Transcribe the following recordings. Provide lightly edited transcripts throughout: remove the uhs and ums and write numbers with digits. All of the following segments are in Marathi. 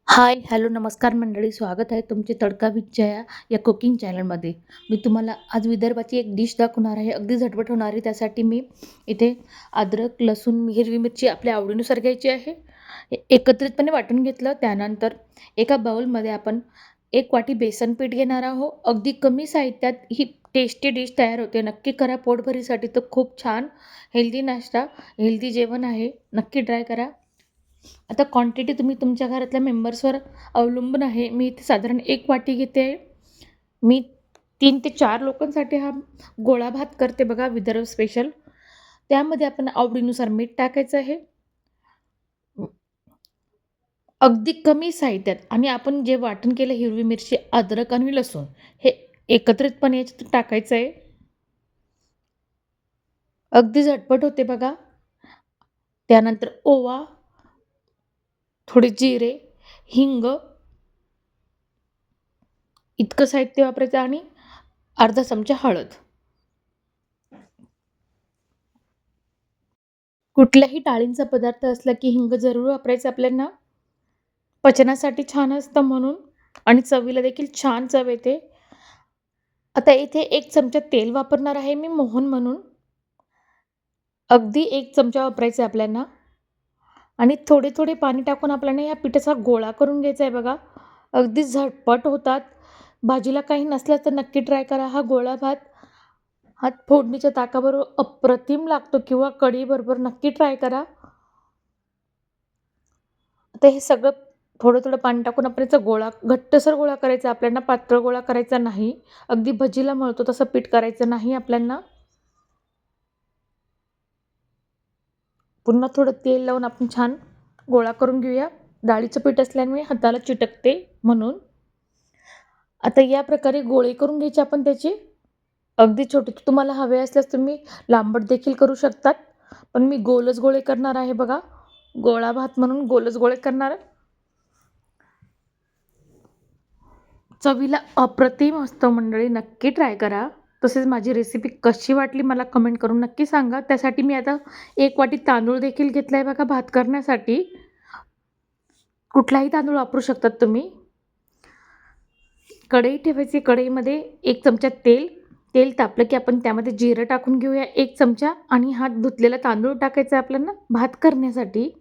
हाय, हॅलो, नमस्कार मंडळी. स्वागत आहे तुमचे तडका विथ जया या कुकिंग चॅनलमध्ये. मी तुम्हाला आज विदर्भाची एक डिश दाखवणार आहे, अगदी झटपट होणारी. त्यासाठी मी इथे अद्रक, लसूण, हिरवी मिरची आपल्या आवडीनुसार घ्यायची आहे. एकत्रितपणे वाटून घेतलं. त्यानंतर एका बाउलमध्ये आपण 1 वाटी बेसन पीठ घेणार आहोत. अगदी कमी साहित्यात ही टेस्टी डिश तयार होते. नक्की करा पोटभरीसाठी. तर खूप छान हेल्दी नाश्ता, हेल्दी जेवण आहे. नक्की ट्राय करा. आता क्वांटिटी तुम्ही तुमच्या घरातल्या मेंबर्सवर अवलंबून आहे. मी इथे साधारण 1 वाटी घेते आहे. मी 3 ते 4 लोकांसाठी हा गोळा भात करते बघा, विदर्भ स्पेशल. त्यामध्ये आपण आवडीनुसार मीठ टाकायचं आहे. अगदी कमी साहित्यात आणि आपण जे वाटण केलं हिरवी मिरची, अद्रक आणि लसूण हे एकत्रितपणे याच्यात टाकायचं आहे. अगदी झटपट होते बघा. त्यानंतर ओवा, थोडे जिरे, हिंग इतकं साहित्य वापरायचं आणि अर्धा चमचा हळद. कुठल्याही डाळींचा पदार्थ असला की हिंग जरूर वापरायचं आपल्याला. पचनासाठी छान असतं म्हणून आणि चवीला देखील छान चव येते. आता इथे 1 चमचा तेल वापरणार आहे मी मोहन म्हणून. अगदी 1 चमचा वापरायचं आहे आपल्याला आणि थोडे-थोडे पाणी टाकून आपल्याला या पिठाचा गोळा करून घ्यायचा आहे बघा. अगदी झटपट होतात. भाजीला काही नसलं तर नक्की ट्राय करा. हा गोळा भात हा फोडणीच्या ताकाबरोबर अप्रतिम लागतो किंवा कढीबरोबर नक्की ट्राय करा. आता हे सगळं थोडं-थोडं पाणी टाकून आपण याचा गोळा घट्टसर गोळा करायचा आपल्याला, पातळ गोळा करायचा नाही. अगदी भजीला मळतो तसं पीठ करायचं नाही आपल्याला. पुन्हा थोडं तेल लावून आपण छान गोळा करून घेऊया. डाळीचं पीठ असल्यामुळे हाताला चिटकते म्हणून. आता या प्रकारे गोळे करून घ्यायचे आपण त्याचे. अगदी छोटे तुम्हाला हवे असल्यास तुम्ही लांबट देखील करू शकतात. पण मी गोलच गोळे करणार आहे बघा. गोळा भात म्हणून गोलच गोळे करणार. चवीला अप्रतिम असतं मंडळी, नक्की ट्राय करा. तसेच माझी रेसिपी कशी वाटली मला कमेंट करून नक्की सांगा. त्यासाठी मी आता 1 वाटी तांदूळ देखील घेतला आहे बघा भात करण्यासाठी. कुठलाही तांदूळ वापरू शकतात तुम्ही. कढई ठेवायची. कढईमध्ये 1 चमचा तेल. तेल तापलं की आपण त्यामध्ये जिरं टाकून घेऊया 1 चमचा आणि हा धुतलेला तांदूळ टाकायचा आपल्याला भात करण्यासाठी.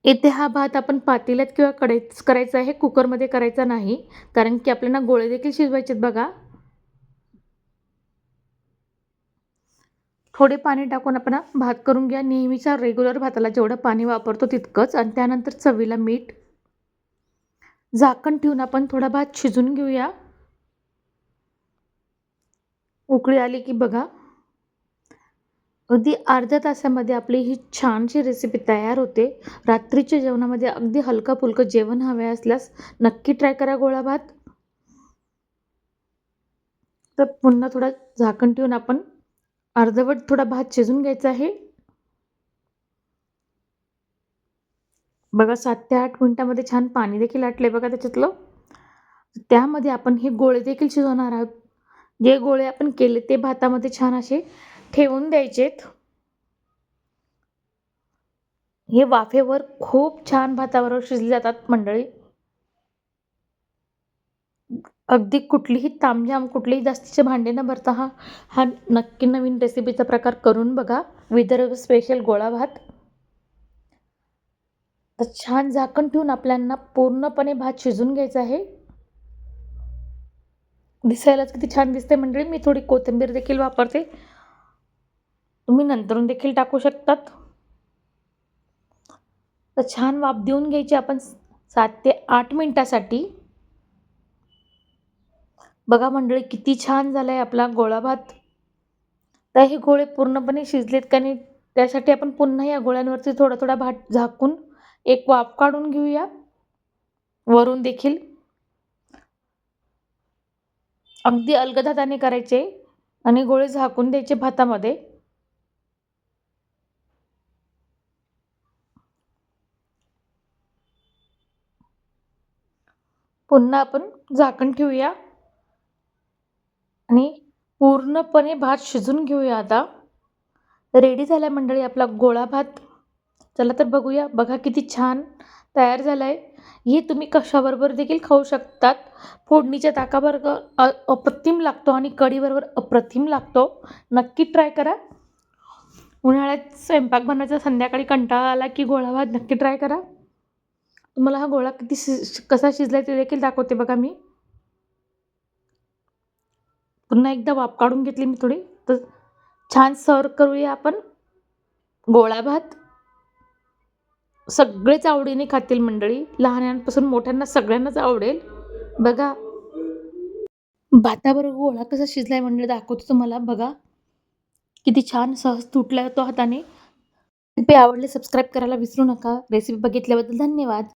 इथे हा भात आपण पातेल्यात किंवा कढईतच करायचा आहे, कुकरमध्ये करायचा नाही. कारण की आपल्याला गोळे देखील शिजवायचे आहेत बघा. थोडे पाणी टाकून आपण हा भात करून घ्या. नेहमीच्या रेग्युलर भाताला जेवढं पाणी वापरतो तितकंच आणि त्यानंतर चवीला मीठ. झाकण ठेवून आपण थोडा भात शिजवून घेऊया. उकळी आली की बघा, अगदी अर्ध्या तासामध्ये आपली ही छानशी रेसिपी तयार होते. रात्रीच्या जेवणामध्ये अगदी हलकं-फुलकं जेवण हवे असल्यास नक्की ट्राय करा गोळा भात. तर पुन्हा थोडं झाकण ठेवून आपण अर्धवट थोडा भात शिजवून घ्यायचा आहे. बघा 7 ते 8 मिनिटामध्ये छान पाणी देखील आटलंय बघा त्याच्यातलं. त्यामध्ये आपण हे गोळे देखील शिजवणार आहोत. जे गोळे आपण केले ते भातामध्ये छान असे ठेवून द्यायचेत. हे वाफेवर खूप छान भाताबरोबर शिजले जातात मंडळी. अगदी कुठलीही तामझाम, कुठलेही जास्तीचे भांडे न भरता हा हा नक्की नवीन रेसिपीचा प्रकार करून बघा. विदर्भ स्पेशल गोळा भात. तर छान झाकण ठेवून आपल्याला पूर्णपणे भात शिजवून घ्यायचा आहे. दिसायलाच किती छान दिसते मंडळी. मी थोडी कोथिंबीर देखील वापरते. तुम्ही नंतरून देखील टाकू शकतात. तर छान वाफ देऊन घ्यायची आपण 7 ते 8 मिनिटासाठी. बघा मंडळी किती छान झालाय आपला गोळा भात. तर हे गोळे पूर्णपणे शिजलेत का नाही त्यासाठी आपण पुन्हा या गोळ्यांवरती थोडा-थोडा भात झाकून एक वाफ काढून घेऊया. वरून देखील अगदी अलगद हाताने करायचे आणि गोळे झाकून द्यायचे भातामध्ये. पुन्हा आपण झाकण ठेवूया आणि पूर्णपणे भात शिजवून घेऊया आता. रेडी झाला मंडळी आपला गोळा भात. चला तर बघूया. बघा किती छान तयार झालं आहे. हे तुम्ही कशाबरोबर देखील खाऊ शकतात. फोडणीच्या ताकाबरोबर अप्रतिम लागतो आणि कढीबरोबर अप्रतिम लागतो. नक्की ट्राय करा. उन्हाळ्यात स्वयंपाक बनवायचा संध्याकाळी कंटाळा आला की गोळा भात नक्की ट्राय करा. तुम्हाला हा गोळा किती कसा शिजलाय ते देखील दाखवते बघा मी. पुन्हा एकदा वाफ काढून घेतली मी थोडी. तर छान सर्व्ह करूया आपण गोळा भात. सगळेच आवडीने खातील मंडळी. लहानांपासून मोठ्यांना सगळ्यांनाच आवडेल. बघा भाताबरोबर गोळा कसा शिजलाय मंडळी दाखवते तुम्हाला बघा. किती छान सहज तुटलाय तो हाताने. रेसिपी आवडली सबस्क्राईब करायला विसरू नका. रेसिपी बघितल्याबद्दल धन्यवाद.